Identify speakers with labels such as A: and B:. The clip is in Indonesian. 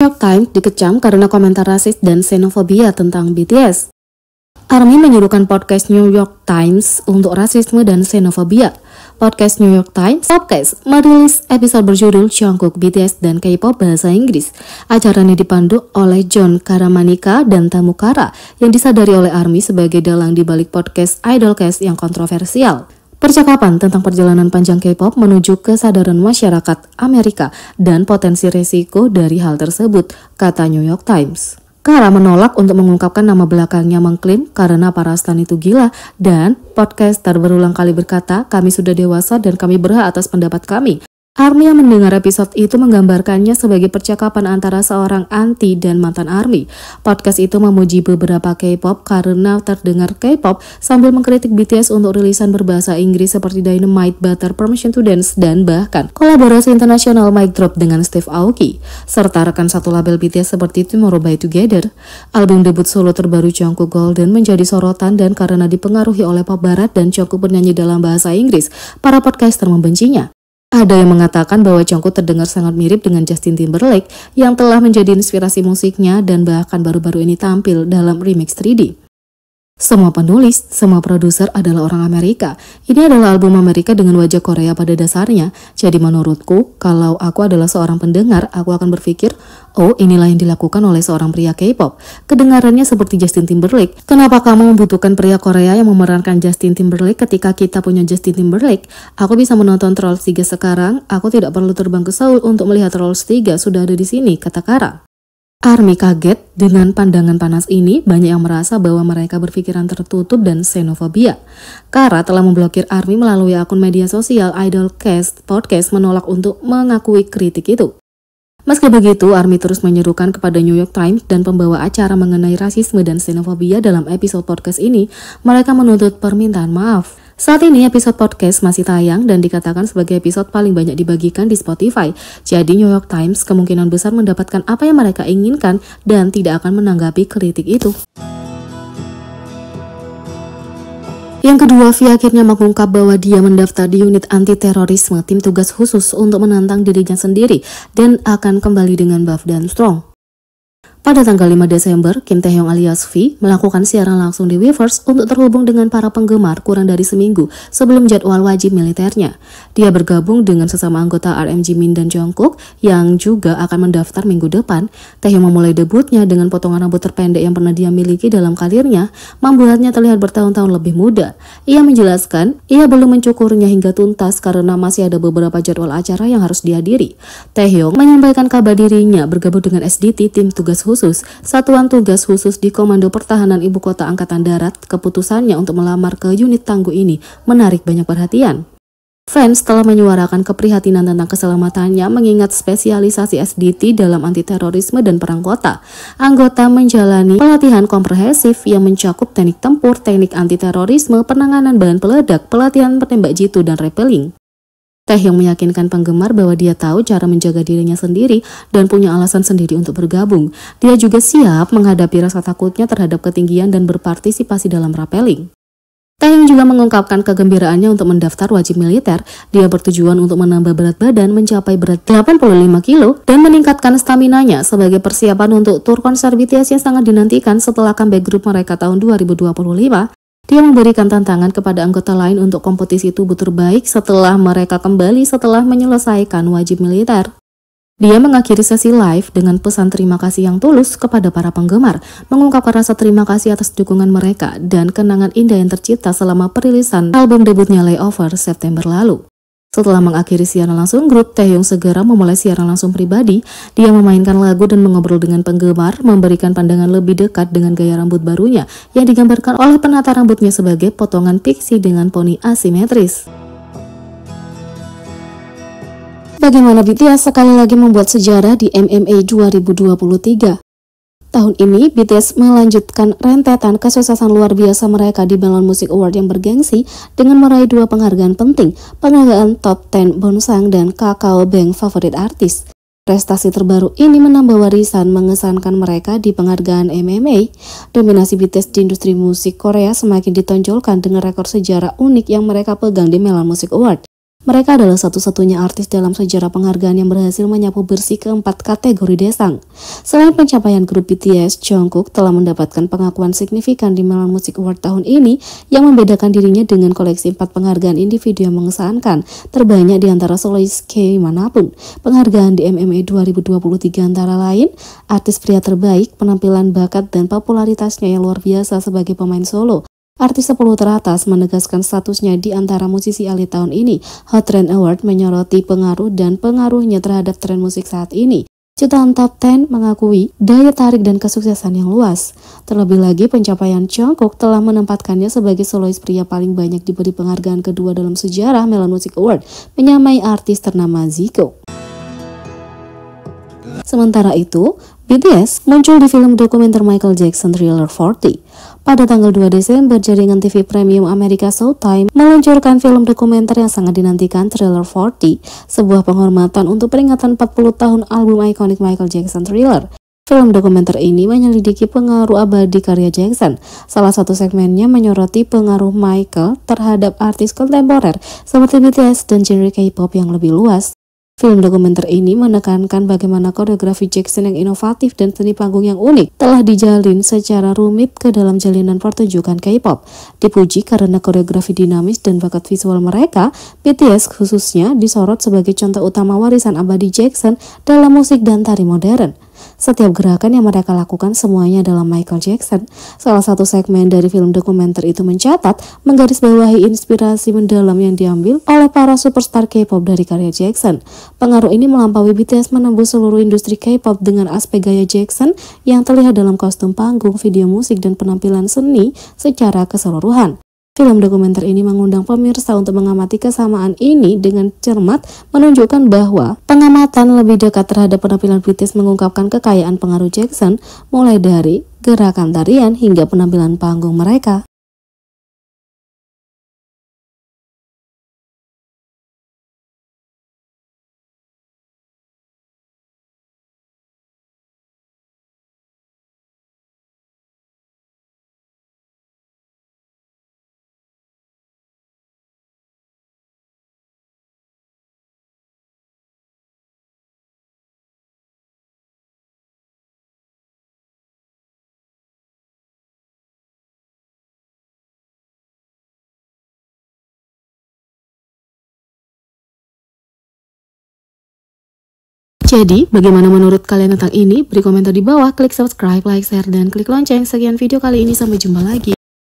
A: York Times dikecam karena komentar rasis dan xenofobia tentang BTS. ARMY menyuruhkan podcast New York Times untuk rasisme dan xenofobia. Podcast New York Times Podcast merilis episode berjudul Jungkook, BTS, dan K-pop bahasa Inggris. Acara ini dipandu oleh John Karamanika dan Tamu Kara yang disadari oleh ARMY sebagai dalang di balik podcast Idolcast yang kontroversial. Percakapan tentang perjalanan panjang K-pop menuju kesadaran masyarakat Amerika dan potensi resiko dari hal tersebut, kata New York Times. Kara menolak untuk mengungkapkan nama belakangnya, mengklaim karena para stan itu gila, dan podcaster berulang kali berkata, "Kami sudah dewasa dan kami berhak atas pendapat kami." ARMY yang mendengar episode itu menggambarkannya sebagai percakapan antara seorang anti dan mantan ARMY. Podcast itu memuji beberapa K-pop karena terdengar K-pop sambil mengkritik BTS untuk rilisan berbahasa Inggris seperti Dynamite, Butter, Permission to Dance, dan bahkan kolaborasi internasional Mic Drop dengan Steve Aoki, serta rekan satu label BTS seperti Tomorrow by Together. Album debut solo terbaru Jungkook, Golden, menjadi sorotan dan karena dipengaruhi oleh pop barat dan Jungkook bernyanyi dalam bahasa Inggris, para podcaster membencinya. Ada yang mengatakan bahwa Jungkook terdengar sangat mirip dengan Justin Timberlake yang telah menjadi inspirasi musiknya dan bahkan baru-baru ini tampil dalam remix 3D. Semua penulis, semua produser adalah orang Amerika. Ini adalah album Amerika dengan wajah Korea pada dasarnya. Jadi menurutku, kalau aku adalah seorang pendengar, aku akan berpikir, oh, inilah yang dilakukan oleh seorang pria K-pop. Kedengarannya seperti Justin Timberlake. Kenapa kamu membutuhkan pria Korea yang memerankan Justin Timberlake ketika kita punya Justin Timberlake? Aku bisa menonton Trolls 3 sekarang. Aku tidak perlu terbang ke Seoul untuk melihat Trolls 3. Sudah ada di sini, kata Kara. ARMY kaget dengan pandangan panas ini. Banyak yang merasa bahwa mereka berpikiran tertutup dan xenofobia. Kara telah memblokir ARMY melalui akun media sosial. Idolcast Podcast menolak untuk mengakui kritik itu. Meski begitu, ARMY terus menyerukan kepada New York Times dan pembawa acara mengenai rasisme dan xenofobia dalam episode podcast ini. Mereka menuntut permintaan maaf. Saat ini episode podcast masih tayang dan dikatakan sebagai episode paling banyak dibagikan di Spotify. Jadi New York Times kemungkinan besar mendapatkan apa yang mereka inginkan dan tidak akan menanggapi kritik itu. Yang kedua, V akhirnya mengungkap bahwa dia mendaftar di unit anti-terorisme, tim tugas khusus untuk menantang dirinya sendiri, dan akan kembali dengan buff dan strong. Pada tanggal 5 Desember, Kim Taehyung alias V melakukan siaran langsung di Weverse untuk terhubung dengan para penggemar kurang dari seminggu sebelum jadwal wajib militernya. Dia bergabung dengan sesama anggota RM Jimin dan Jungkook yang juga akan mendaftar minggu depan. Taehyung memulai debutnya dengan potongan rambut terpendek yang pernah dia miliki dalam karirnya, membuatnya terlihat bertahun-tahun lebih muda. Ia menjelaskan, ia belum mencukurnya hingga tuntas karena masih ada beberapa jadwal acara yang harus dihadiri. Taehyung menyampaikan kabar dirinya bergabung dengan SDT, tim tugas khusus, Satuan Tugas Khusus di Komando Pertahanan Ibu Kota Angkatan Darat. Keputusannya untuk melamar ke unit tangguh ini menarik banyak perhatian. Fans telah menyuarakan keprihatinan tentang keselamatannya mengingat spesialisasi SDT dalam anti-terorisme dan perang kota. Anggota menjalani pelatihan komprehensif yang mencakup teknik tempur, teknik anti-terorisme, penanganan bahan peledak, pelatihan penembak jitu, dan rappelling. Taehyung meyakinkan penggemar bahwa dia tahu cara menjaga dirinya sendiri dan punya alasan sendiri untuk bergabung. Dia juga siap menghadapi rasa takutnya terhadap ketinggian dan berpartisipasi dalam rappelling. Taehyung juga mengungkapkan kegembiraannya untuk mendaftar wajib militer. Dia bertujuan untuk menambah berat badan mencapai berat 85 kilo dan meningkatkan staminanya sebagai persiapan untuk tur konser BTS yang sangat dinantikan setelah comeback grup mereka tahun 2025. Dia memberikan tantangan kepada anggota lain untuk kompetisi tubuh terbaik setelah mereka kembali setelah menyelesaikan wajib militer. Dia mengakhiri sesi live dengan pesan terima kasih yang tulus kepada para penggemar, mengungkapkan rasa terima kasih atas dukungan mereka dan kenangan indah yang tercipta selama perilisan album debutnya Layover September lalu. Setelah mengakhiri siaran langsung grup, Taehyung segera memulai siaran langsung pribadi. Dia memainkan lagu dan mengobrol dengan penggemar, memberikan pandangan lebih dekat dengan gaya rambut barunya yang digambarkan oleh penata rambutnya sebagai potongan pixie dengan poni asimetris. Bagaimana BTS sekali lagi membuat sejarah di MMA 2023? Tahun ini, BTS melanjutkan rentetan kesuksesan luar biasa mereka di Melon Music Award yang bergengsi dengan meraih 2 penghargaan penting, penghargaan Top 10 Bonsang dan Kakao Bank Favorit Artis. Prestasi terbaru ini menambah warisan mengesankan mereka di penghargaan MMA. Dominasi BTS di industri musik Korea semakin ditonjolkan dengan rekor sejarah unik yang mereka pegang di Melon Music Award. Mereka adalah satu-satunya artis dalam sejarah penghargaan yang berhasil menyapu bersih keempat kategori Daesang. Selain pencapaian grup BTS, Jungkook telah mendapatkan pengakuan signifikan di Melon Music Award tahun ini yang membedakan dirinya dengan koleksi 4 penghargaan individu yang mengesankan, terbanyak di antara solois K manapun. Penghargaan di MMA 2023 antara lain, artis pria terbaik, penampilan bakat dan popularitasnya yang luar biasa sebagai pemain solo. Artis 10 teratas menegaskan statusnya di antara musisi elit tahun ini. Hot Trend Award menyoroti pengaruh dan pengaruhnya terhadap tren musik saat ini. Jutaan top 10 mengakui daya tarik dan kesuksesan yang luas. Terlebih lagi, pencapaian Jungkook telah menempatkannya sebagai solois pria paling banyak diberi penghargaan kedua dalam sejarah Melon Music Award, menyamai artis ternama Zico. Sementara itu, BTS muncul di film dokumenter Michael Jackson Thriller 40. Pada tanggal 2 Desember, jaringan TV Premium Amerika Showtime meluncurkan film dokumenter yang sangat dinantikan Thriller 40, sebuah penghormatan untuk peringatan 40 tahun album ikonik Michael Jackson Thriller. Film dokumenter ini menyelidiki pengaruh abadi karya Jackson. Salah satu segmennya menyoroti pengaruh Michael terhadap artis kontemporer seperti BTS dan genre K-pop yang lebih luas. Film dokumenter ini menekankan bagaimana koreografi Jackson yang inovatif dan seni panggung yang unik telah dijalin secara rumit ke dalam jalinan pertunjukan K-pop. Dipuji karena koreografi dinamis dan bakat visual mereka, BTS khususnya disorot sebagai contoh utama warisan abadi Jackson dalam musik dan tari modern. Setiap gerakan yang mereka lakukan semuanya adalah Michael Jackson. Salah satu segmen dari film dokumenter itu mencatat, menggarisbawahi inspirasi mendalam yang diambil oleh para superstar K-pop dari karya Jackson. Pengaruh ini melampaui BTS menembus seluruh industri K-pop dengan aspek gaya Jackson yang terlihat dalam kostum panggung, video musik, dan penampilan seni secara keseluruhan. Film dokumenter ini mengundang pemirsa untuk mengamati kesamaan ini dengan cermat, menunjukkan bahwa pengamatan lebih dekat terhadap penampilan BTS mengungkapkan kekayaan pengaruh Jackson, mulai dari gerakan tarian hingga penampilan panggung mereka. Jadi, bagaimana menurut kalian tentang ini? Beri komentar di bawah, klik subscribe, like, share, dan klik lonceng. Sekian video kali ini, sampai jumpa lagi.